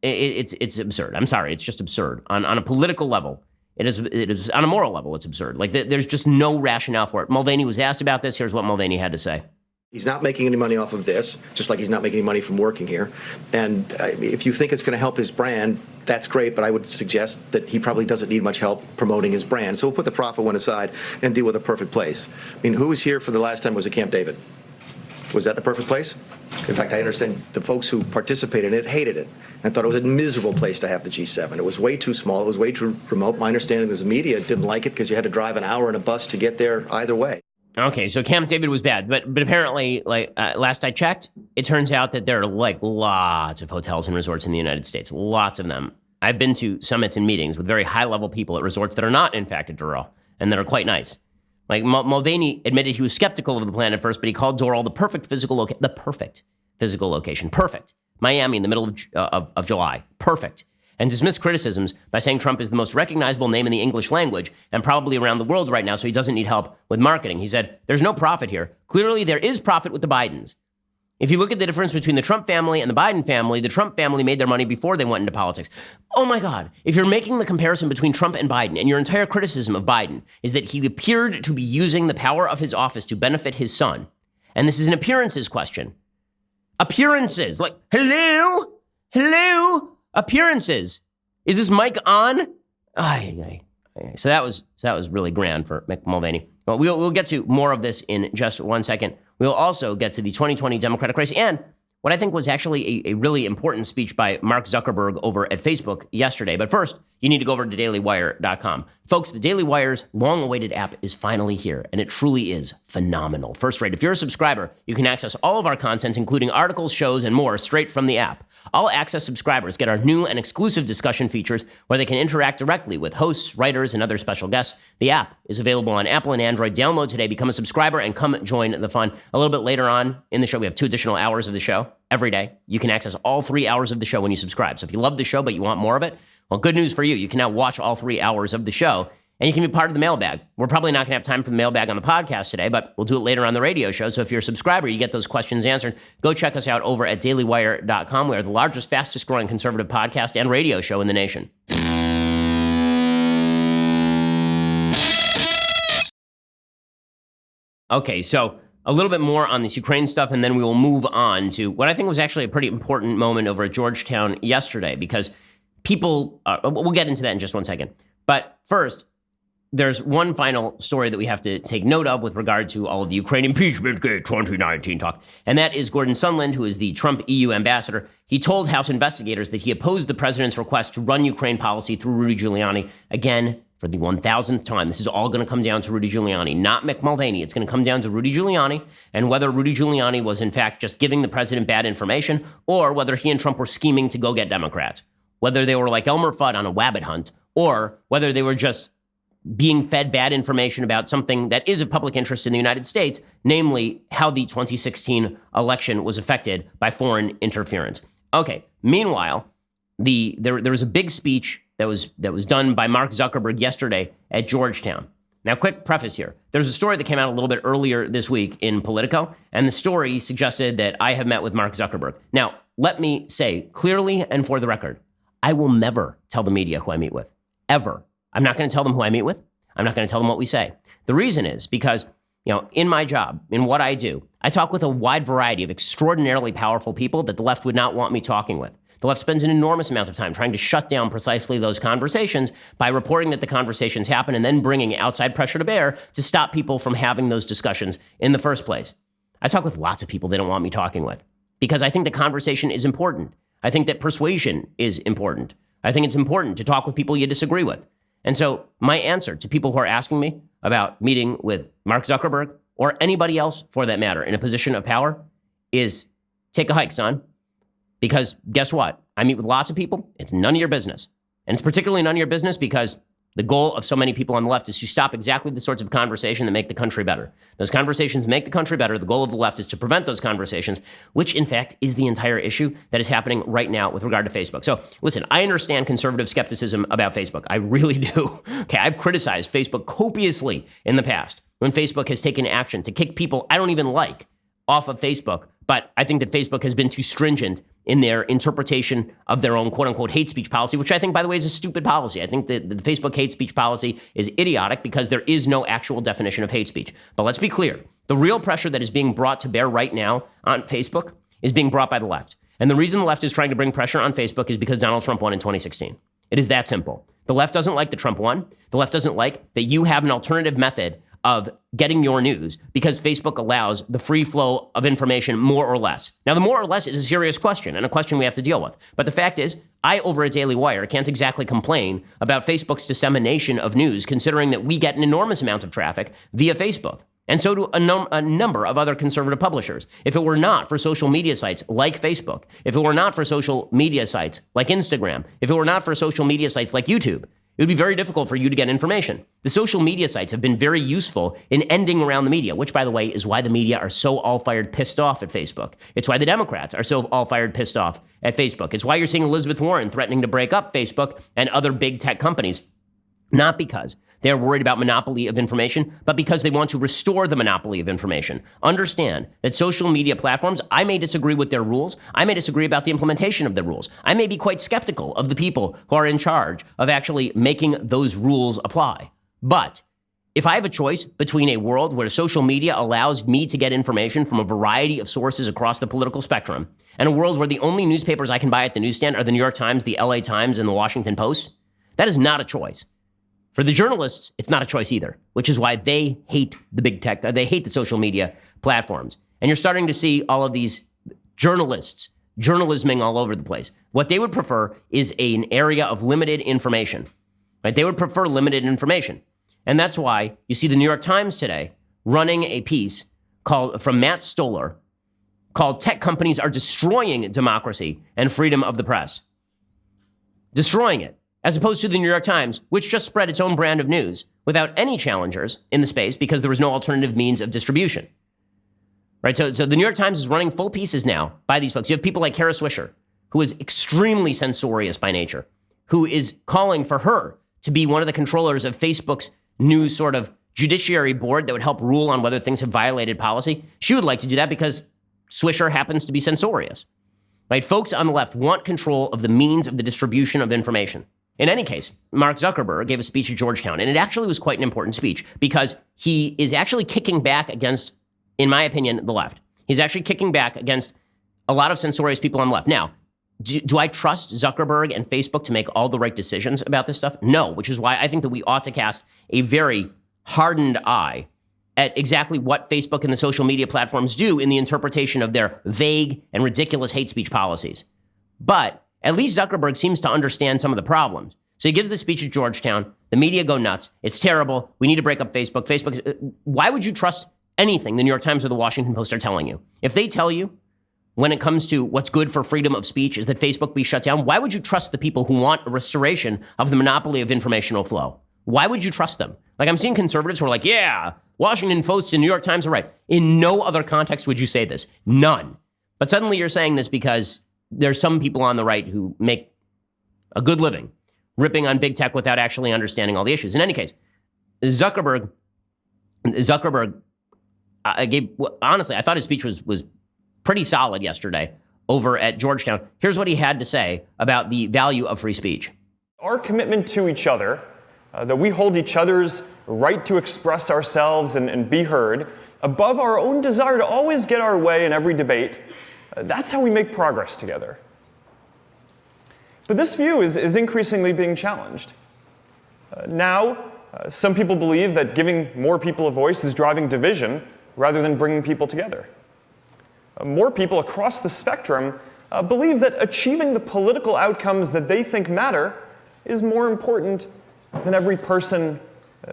it's absurd. I'm sorry, it's just absurd. On a political level, it is on a moral level, it's absurd. Like, there's just no rationale for it. Mulvaney was asked about this. Here's what Mulvaney had to say. He's not making any money off of this, just like he's not making any money from working here. And if you think it's going to help his brand, that's great, but I would suggest that he probably doesn't need much help promoting his brand. So we'll put the profit one aside and deal with a perfect place. I mean, who was here for the last time was at Camp David? Was that the perfect place? In fact, I understand the folks who participated in it hated it and thought it was a miserable place to have the G7. It was way too small. It was way too remote. My understanding is the media didn't like it because you had to drive an hour in a bus to get there either way. Okay, so Camp David was bad, but apparently, last I checked, it turns out that there are lots of hotels and resorts in the United States, lots of them. I've been to summits and meetings with very high-level people at resorts that are not, in fact, at Doral, and that are quite nice. Like, Mulvaney admitted he was skeptical of the plan at first, but he called Doral the perfect physical location. Perfect. Miami in the middle of July. Perfect. And dismissed criticisms by saying Trump is the most recognizable name in the English language and probably around the world right now, so he doesn't need help with marketing. He said, there's no profit here. Clearly, there is profit with the Bidens. If you look at the difference between the Trump family and the Trump family made their money before they went into politics. Oh my God. If you're making the comparison between Trump and Biden, and your entire criticism of Biden is that he appeared to be using the power of his office to benefit his son, and this is an appearances question. Appearances, like, hello? Appearances. Is this mic on? So that was really grand for Mick Mulvaney. Well, we'll get to more of this in just 1 second. We'll also get to the 2020 Democratic race and what I think was actually a really important speech by Mark Zuckerberg over at Facebook yesterday. But first, you need to go over to dailywire.com. Folks, the Daily Wire's long-awaited app is finally here, and it truly is phenomenal. First rate, if you're a subscriber, you can access all of our content, including articles, shows, and more, straight from the app. All access subscribers get our new and exclusive discussion features where they can interact directly with hosts, writers, and other special guests. The app is available on Apple and Android. Download today, become a subscriber, and come join the fun. A little bit later on in the show, we have 2 additional hours of the show every day. You can access all 3 hours of the show when you subscribe. So if you love the show but you want more of it, well, good news for you. You can now watch all 3 hours of the show, and you can be part of the mailbag. We're probably not going to have time for the mailbag on the podcast today, but we'll do it later on the radio show. So if you're a subscriber, you get those questions answered. Go check us out over at dailywire.com. We are the largest, fastest growing conservative podcast and radio show in the nation. Okay, so a little bit more on this Ukraine stuff, and then we will move on to what I think was actually a pretty important moment over at Georgetown yesterday, because people, we'll get into that in just 1 second. But first, there's one final story that we have to take note of with regard to all of the Ukraine impeachment 2019 talk, and that is Gordon Sondland, who is the Trump EU ambassador. He told House investigators that he opposed the president's request to run Ukraine policy through Rudy Giuliani. Again, for the 1,000th time, this is all going to come down to Rudy Giuliani, not Mick Mulvaney. It's going to come down to Rudy Giuliani and whether Rudy Giuliani was, in fact, just giving the president bad information or whether he and Trump were scheming to go get Democrats, whether they were like Elmer Fudd on a wabbit hunt or whether they were just being fed bad information about something that is of public interest in the United States, namely how the 2016 election was affected by foreign interference. Okay. Meanwhile, there was a big speech that was done by Mark Zuckerberg yesterday at Georgetown. Now, quick preface here. There's a story that came out a little bit earlier this week in Politico, and the story suggested that I have met with Mark Zuckerberg. Now, let me say clearly and for the record, I will never tell the media who I meet with, ever. I'm not going to tell them who I meet with. I'm not going to tell them what we say. The reason is because, in my job, in what I do, I talk with a wide variety of extraordinarily powerful people that the left would not want me talking with. The left spends an enormous amount of time trying to shut down precisely those conversations by reporting that the conversations happen and then bringing outside pressure to bear to stop people from having those discussions in the first place. I talk with lots of people they don't want me talking with because I think the conversation is important. I think that persuasion is important. I think it's important to talk with people you disagree with. And so my answer to people who are asking me about meeting with Mark Zuckerberg or anybody else for that matter in a position of power is take a hike, son. Because guess what? I meet with lots of people. It's none of your business. And it's particularly none of your business because the goal of so many people on the left is to stop exactly the sorts of conversation that make the country better. Those conversations make the country better. The goal of the left is to prevent those conversations, which in fact is the entire issue that is happening right now with regard to Facebook. So listen, I understand conservative skepticism about Facebook. I really do. Okay, I've criticized Facebook copiously in the past when Facebook has taken action to kick people I don't even like off of Facebook. But I think that Facebook has been too stringent in their interpretation of their own quote-unquote hate speech policy, which I think, by the way, is a stupid policy. I think that the Facebook hate speech policy is idiotic because there is no actual definition of hate speech. But let's be clear. The real pressure that is being brought to bear right now on Facebook is being brought by the left. And the reason the left is trying to bring pressure on Facebook is because Donald Trump won in 2016. It is that simple. The left doesn't like that Trump won. The left doesn't like that you have an alternative method of getting your news because Facebook allows the free flow of information more or less. Now, the more or less is a serious question and a question we have to deal with. But the fact is, I, over at Daily Wire, can't exactly complain about Facebook's dissemination of news, considering that we get an enormous amount of traffic via Facebook. And so do a number of other conservative publishers. If it were not for social media sites like Facebook, if it were not for social media sites like Instagram, if it were not for social media sites like YouTube, it would be very difficult for you to get information. The social media sites have been very useful in ending around the media, which, by the way, is why the media are so all-fired pissed off at Facebook. It's why the Democrats are so all-fired pissed off at Facebook. It's why you're seeing Elizabeth Warren threatening to break up Facebook and other big tech companies, not because they're worried about monopoly of information, but because they want to restore the monopoly of information. Understand that social media platforms, I may disagree with their rules. I may disagree about the implementation of the rules. I may be quite skeptical of the people who are in charge of actually making those rules apply. But if I have a choice between a world where social media allows me to get information from a variety of sources across the political spectrum, and a world where the only newspapers I can buy at the newsstand are the New York Times, the LA Times, and the Washington Post, that is not a choice. For the journalists, it's not a choice either, which is why they hate the big tech, they hate the social media platforms. And you're starting to see all of these journalists, journalisming all over the place. What they would prefer is an area of limited information, right? They would prefer limited information. And that's why you see the New York Times today running a piece from Matt Stoller called "Tech Companies Are Destroying Democracy and Freedom of the Press." Destroying it. As opposed to the New York Times, which just spread its own brand of news without any challengers in the space because there was no alternative means of distribution. Right? So the New York Times is running full pieces now by these folks. You have people like Kara Swisher, who is extremely censorious by nature, who is calling for her to be one of the controllers of Facebook's new sort of judiciary board that would help rule on whether things have violated policy. She would like to do that because Swisher happens to be censorious. Right? Folks on the left want control of the means of the distribution of information. In any case, Mark Zuckerberg gave a speech at Georgetown, and it actually was quite an important speech because he is actually kicking back against, in my opinion, the left. He's actually kicking back against a lot of censorious people on the left. Now, do I trust Zuckerberg and Facebook to make all the right decisions about this stuff? No, which is why I think that we ought to cast a very hardened eye at exactly what Facebook and the social media platforms do in the interpretation of their vague and ridiculous hate speech policies. But at least Zuckerberg seems to understand some of the problems. So he gives the speech at Georgetown. The media go nuts. It's terrible. We need to break up Facebook. Why would you trust anything the New York Times or the Washington Post are telling you? If they tell you when it comes to what's good for freedom of speech is that Facebook be shut down, why would you trust the people who want a restoration of the monopoly of informational flow? Why would you trust them? Like, I'm seeing conservatives who are like, yeah, Washington Post and New York Times are right. In no other context would you say this. None. But suddenly you're saying this because there's some people on the right who make a good living ripping on big tech without actually understanding all the issues. In any case, Zuckerberg, honestly, I thought his speech was pretty solid yesterday over at Georgetown. Here's what he had to say about the value of free speech. Our commitment to each other, that we hold each other's right to express ourselves and be heard above our own desire to always get our way in every debate, that's how we make progress together. But this view is increasingly being challenged. Now, some people believe that giving more people a voice is driving division rather than bringing people together. More people across the spectrum believe that achieving the political outcomes that they think matter is more important than every person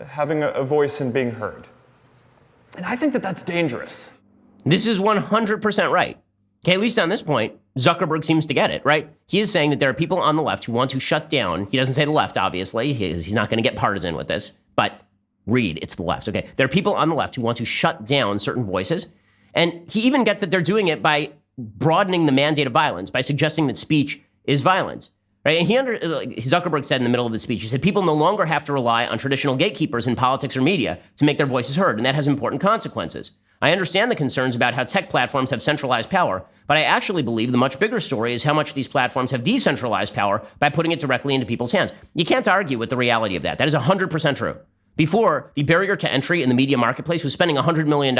having a voice and being heard. And I think that that's dangerous. This is 100% right. Okay, at least on this point, Zuckerberg seems to get it, right? He is saying that there are people on the left who want to shut down. He doesn't say the left, obviously. He's not going to get partisan with this. But read, it's the left, okay? There are people on the left who want to shut down certain voices. And he even gets that they're doing it by broadening the mandate of violence, by suggesting that speech is violence, right? And Zuckerberg said in the middle of the speech, he said, people no longer have to rely on traditional gatekeepers in politics or media to make their voices heard, and that has important consequences. I understand the concerns about how tech platforms have centralized power, but I actually believe the much bigger story is how much these platforms have decentralized power by putting it directly into people's hands. You can't argue with the reality of that. That is 100% true. Before, the barrier to entry in the media marketplace was spending $100 million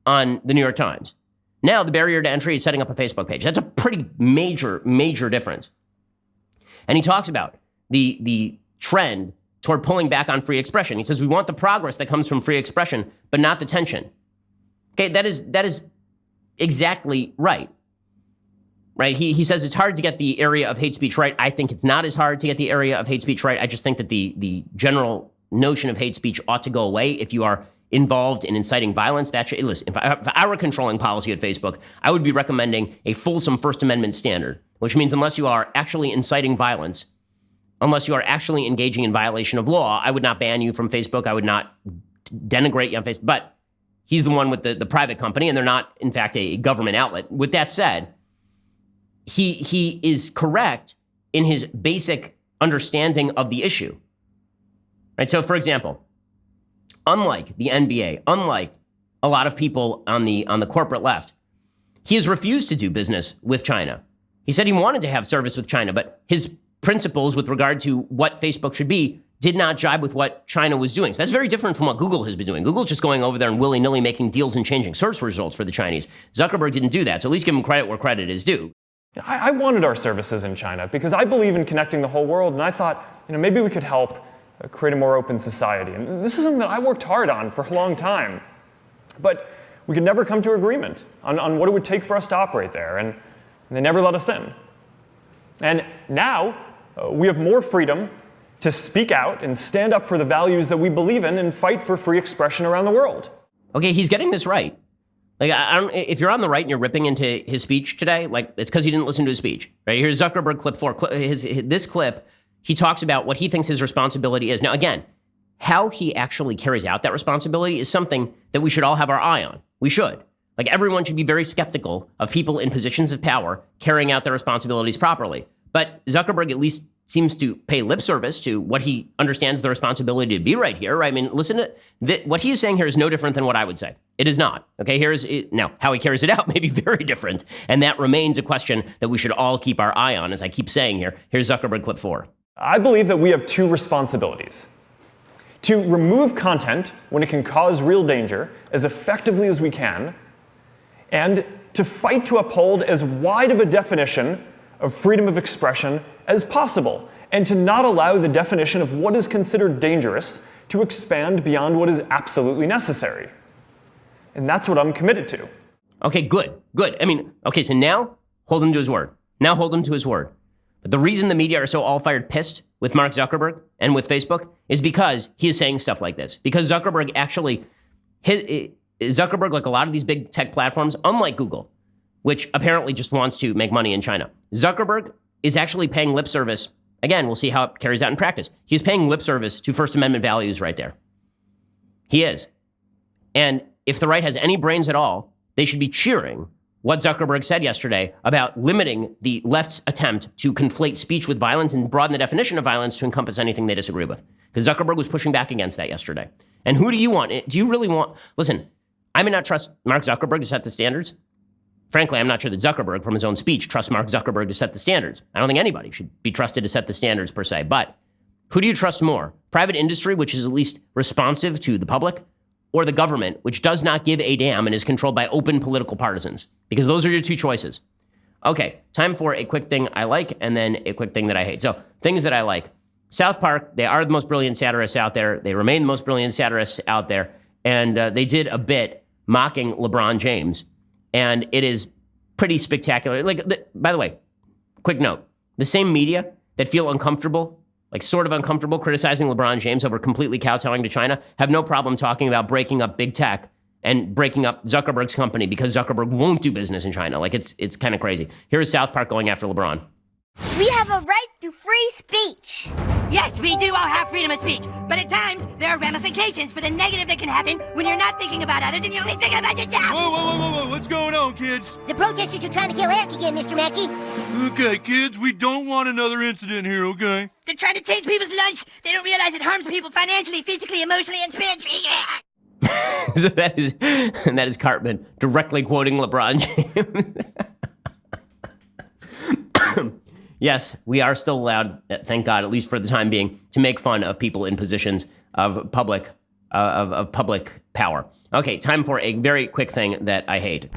on the New York Times. Now the barrier to entry is setting up a Facebook page. That's a pretty major difference. And he talks about the trend toward pulling back on free expression. He says we want the progress that comes from free expression, but not the tension. Okay, that is exactly right. Right? He says it's hard to get the area of hate speech right. I think it's not as hard to get the area of hate speech right. I just think that the general notion of hate speech ought to go away. If you are involved in inciting violence, listen, if I were controlling policy at Facebook, I would be recommending a fulsome First Amendment standard, which means unless you are actually inciting violence, unless you are actually engaging in violation of law, I would not ban you from Facebook. I would not denigrate you on Facebook. But he's the one with the private company, and they're not, in fact, a government outlet. With that said, he is correct in his basic understanding of the issue. Right? So, for example, unlike the NBA, unlike a lot of people on the corporate left, he has refused to do business with China. He said he wanted to have service with China, but his principles with regard to what Facebook should be did not jibe with what China was doing. So that's very different from what Google has been doing. Google's just going over there and willy-nilly making deals and changing search results for the Chinese. Zuckerberg didn't do that, so at least give him credit where credit is due. I wanted our services in China because I believe in connecting the whole world, and I thought, maybe we could help create a more open society. And this is something that I worked hard on for a long time. But we could never come to agreement on what it would take for us to operate there, and they never let us in. And now we have more freedom to speak out and stand up for the values that we believe in and fight for free expression around the world. Okay, he's getting this right. Like, if you're on the right and you're ripping into his speech today, like, it's because you didn't listen to his speech. Right? Here's Zuckerberg clip 4. This clip, he talks about what he thinks his responsibility is. Now, again, how he actually carries out that responsibility is something that we should all have our eye on. We should. Like, everyone should be very skeptical of people in positions of power carrying out their responsibilities properly. But Zuckerberg at least seems to pay lip service to what he understands the responsibility to be right here. Right? I mean, listen to what he is saying here is no different than what I would say. It is not. Okay, now how he carries it out may be very different. And that remains a question that we should all keep our eye on, as I keep saying here. Here's Zuckerberg clip 4. I believe that we have two responsibilities. To remove content when it can cause real danger as effectively as we can, and to fight to uphold as wide of a definition of freedom of expression as possible, and to not allow the definition of what is considered dangerous to expand beyond what is absolutely necessary. And that's what I'm committed to. Okay, good. I mean, okay, so now hold him to his word. But the reason the media are so all-fired pissed with Mark Zuckerberg and with Facebook is because he is saying stuff like this. Because Zuckerberg actually, Zuckerberg, like a lot of these big tech platforms, unlike Google, which apparently just wants to make money in China, Zuckerberg is actually paying lip service. Again, we'll see how it carries out in practice. He's paying lip service to First Amendment values right there. He is. And if the right has any brains at all, they should be cheering what Zuckerberg said yesterday about limiting the left's attempt to conflate speech with violence and broaden the definition of violence to encompass anything they disagree with. Because Zuckerberg was pushing back against that yesterday. And who do you want? Do you really want? Listen, I may not trust Mark Zuckerberg to set the standards. Frankly, I'm not sure that Zuckerberg, from his own speech, trusts Mark Zuckerberg to set the standards. I don't think anybody should be trusted to set the standards per se. But who do you trust more? Private industry, which is at least responsive to the public, or the government, which does not give a damn and is controlled by open political partisans? Because those are your two choices. Okay, time for a quick thing I like and then a quick thing that I hate. So, things that I like. South Park, they are the most brilliant satirists out there. They remain the most brilliant satirists out there. And they did a bit mocking LeBron James. And it is pretty spectacular. By the way, quick note. The same media that feel uncomfortable, like sort of uncomfortable criticizing LeBron James over completely kowtowing to China, have no problem talking about breaking up big tech and breaking up Zuckerberg's company because Zuckerberg won't do business in China. Like, it's kind of crazy. Here's South Park going after LeBron. We have a right to free speech. Yes, we do all have freedom of speech, but at times there are ramifications for the negative that can happen when you're not thinking about others and you're only thinking about yourself. Whoa, what's going on, kids? The protesters are trying to kill Eric again, Mr. Mackey. Okay, kids, we don't want another incident here, okay? They're trying to change people's lunch. They don't realize it harms people financially, physically, emotionally, and spiritually. So that is Cartman directly quoting LeBron James. Yes, we are still allowed, thank God, at least for the time being, to make fun of people in positions of public power. Okay, time for a very quick thing that I hate.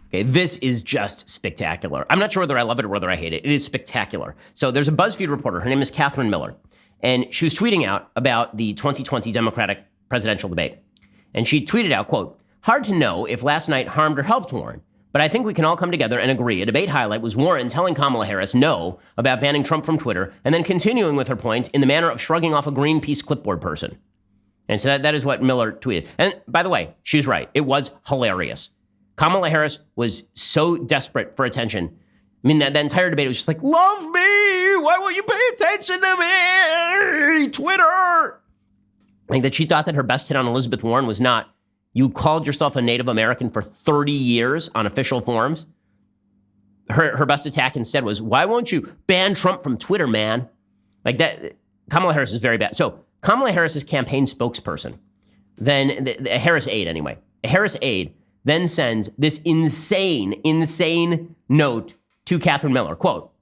Okay, this is just spectacular. I'm not sure whether I love it or whether I hate it. It is spectacular. So there's a BuzzFeed reporter. Her name is Catherine Miller. And she was tweeting out about the 2020 Democratic presidential debate. And she tweeted out, quote, "Hard to know if last night harmed or helped Warren. But I think we can all come together and agree a debate highlight was Warren telling Kamala Harris no about banning Trump from Twitter and then continuing with her point in the manner of shrugging off a Greenpeace clipboard person." And so that is what Miller tweeted. And by the way, she was right. It was hilarious. Kamala Harris was so desperate for attention. I mean, that entire debate was just like, love me. Why won't you pay attention to me? Twitter. Like that she thought that her best hit on Elizabeth Warren was not, you called yourself a Native American for 30 years on official forums. Her best attack instead was, why won't you ban Trump from Twitter, man? Like that, Kamala Harris is very bad. So Kamala Harris's campaign spokesperson, then the Harris aide anyway, a Harris aide then sends this insane note to Catherine Miller, quote,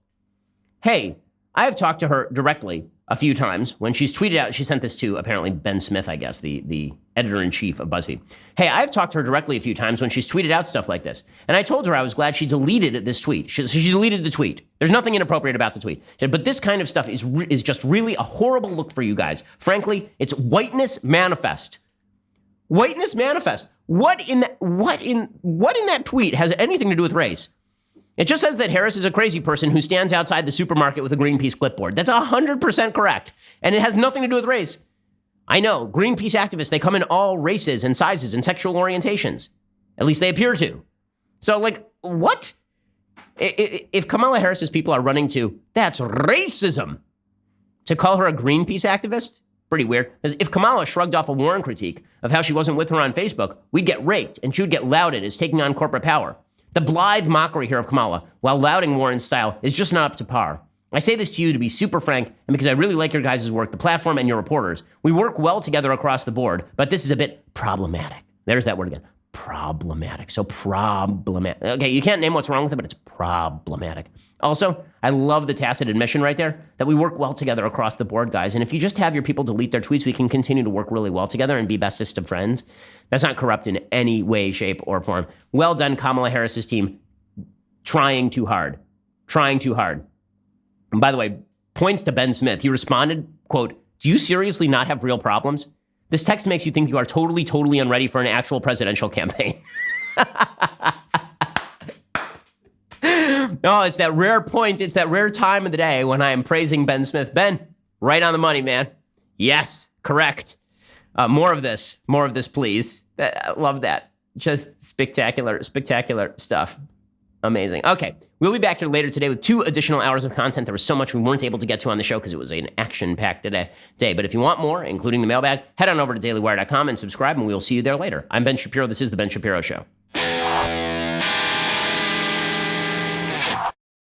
"Hey, I have talked to her directly a few times when she's tweeted out," she sent this to apparently Ben Smith, I guess, the editor-in-chief of BuzzFeed. "Hey, I've talked to her directly a few times when she's tweeted out stuff like this. And I told her I was glad she deleted this tweet." So she deleted the tweet. There's nothing inappropriate about the tweet. She said, "But this kind of stuff is just really a horrible look for you guys. Frankly, it's whiteness manifest." Whiteness manifest. What in that tweet has anything to do with race? It just says that Harris is a crazy person who stands outside the supermarket with a Greenpeace clipboard. That's 100% correct. And it has nothing to do with race. I know, Greenpeace activists, they come in all races and sizes and sexual orientations. At least they appear to. So, like, what? If Kamala Harris's people are running to, that's racism, to call her a Greenpeace activist? Pretty weird. Because if Kamala shrugged off a Warren critique of how she wasn't with her on Facebook, we'd get raked and she would get lauded as taking on corporate power. The blithe mockery here of Kamala, while lauding Warren's style, is just not up to par. I say this to you to be super frank, and because I really like your guys' work, the platform and your reporters. We work well together across the board, but this is a bit problematic. There's that word again. Problematic. So problematic. Okay, you can't name what's wrong with it, but it's problematic. Also, I love the tacit admission right there that we work well together across the board, guys. And if you just have your people delete their tweets, we can continue to work really well together and be bestest of friends. That's not corrupt in any way, shape, or form. Well done, Kamala Harris's team. Trying too hard. Trying too hard. And by the way, points to Ben Smith. He responded, quote, "Do you seriously not have real problems? This text makes you think you are totally unready for an actual presidential campaign." No, it's that rare point. It's that rare time of the day when I am praising Ben Smith. Ben, right on the money, man. Yes, correct. More of this, please. I love that. Just spectacular stuff. Amazing. Okay, we'll be back here later today with 2 additional hours of content. There was so much we weren't able to get to on the show because it was an action-packed day. But if you want more, including the mailbag, head on over to dailywire.com and subscribe, and we'll see you there later. I'm Ben Shapiro. This is The Ben Shapiro Show.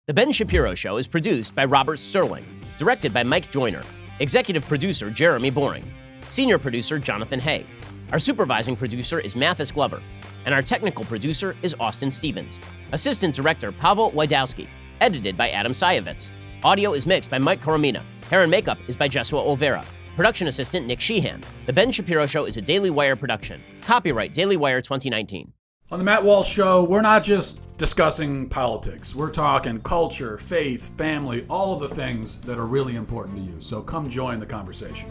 The Ben Shapiro Show is produced by Robert Sterling, directed by Mike Joyner, executive producer Jeremy Boring, senior producer Jonathan Hay. Our supervising producer is Mathis Glover, and our technical producer is Austin Stevens. Assistant director Pavel Wydowski, edited by Adam Sayevitz. Audio is mixed by Mike Coromina. Hair and makeup is by Jesua Olvera. Production assistant Nick Sheehan. The Ben Shapiro Show is a Daily Wire production. Copyright Daily Wire 2019. On the Matt Walsh Show, we're not just discussing politics. We're talking culture, faith, family, all of the things that are really important to you. So come join the conversation.